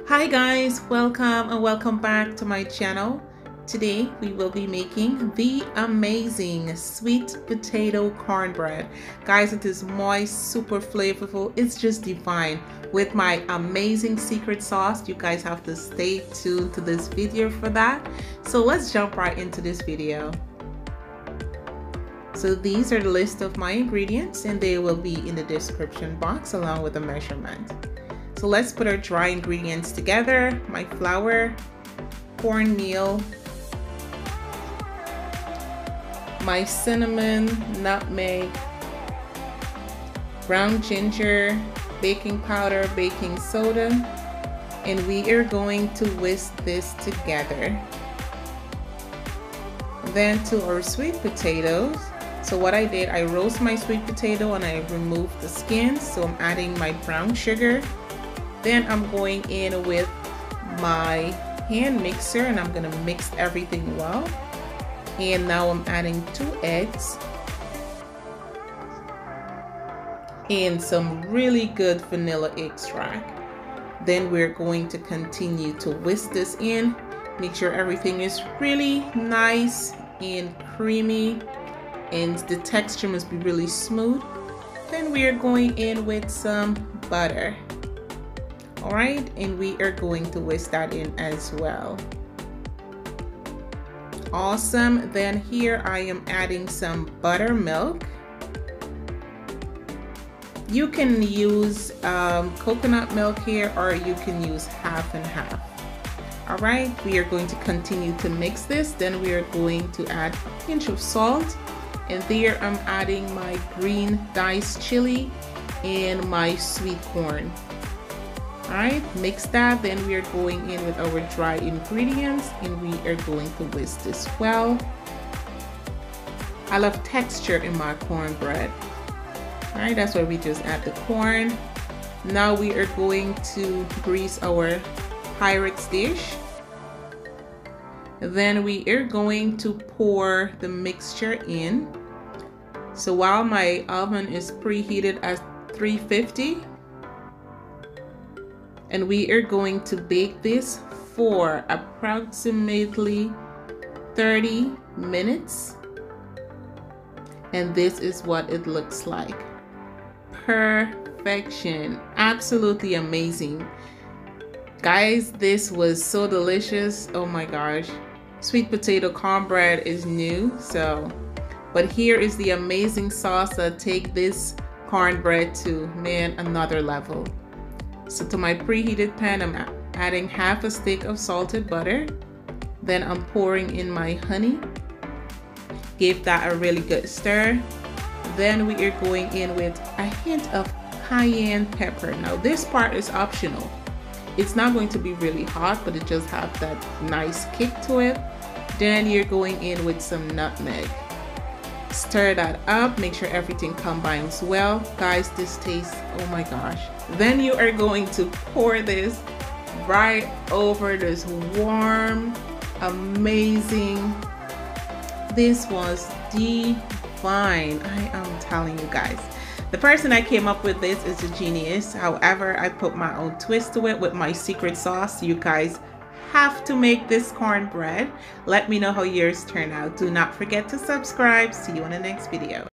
Hi guys, welcome back to my channel. Today we will be making the amazing sweet potato cornbread. Guys, it is moist, super flavorful, it's just divine with my amazing secret sauce. You guys have to stay tuned to this video for that. So let's jump right into this video. So these are the list of my ingredients and they will be in the description box along with the measurement. So let's put our dry ingredients together. My flour, cornmeal, my cinnamon, nutmeg, ground ginger, baking powder, baking soda, and we are going to whisk this together. Then to our sweet potatoes. So what I did, I roast my sweet potato and I removed the skin. So I'm adding my brown sugar. Then I'm going in with my hand mixer and I'm gonna mix everything well. And now I'm adding 2 eggs and some really good vanilla extract. Then we're going to continue to whisk this in. Make sure everything is really nice and creamy and the texture must be really smooth. Then we are going in with some butter. All right, and we are going to whisk that in as well. Awesome. Then here I am adding some buttermilk. You can use coconut milk here, or you can use half and half. All right, we are going to continue to mix this. Then we are going to add a pinch of salt, and there I'm adding my green diced chili and my sweet corn. All right, mix that. Then we are going in with our dry ingredients and we are going to whisk this well. I love texture in my cornbread. All right, that's why we just add the corn. Now we are going to grease our Pyrex dish. Then we are going to pour the mixture in. So while my oven is preheated at 350, and we are going to bake this for approximately 30 minutes. And this is what it looks like. Perfection. Absolutely amazing. Guys, this was so delicious. Oh my gosh. Sweet potato cornbread is new, but here is the amazing sauce that take this cornbread to, man, another level. So to my preheated pan, I'm adding half a stick of salted butter. Then I'm pouring in my honey. Give that a really good stir. Then we are going in with a hint of cayenne pepper. Now this part is optional. It's not going to be really hot, but it just has that nice kick to it. Then you're going in with some nutmeg. Stir that up, make sure everything combines well. Guys, this tastes, oh my gosh. Then you are going to pour this right over this warm, amazing. This was divine. I am telling you guys. The person that came up with this is a genius. However, I put my own twist to it with my secret sauce. You guys have to make this cornbread. Let me know how yours turn out. Do not forget to subscribe. See you in the next video.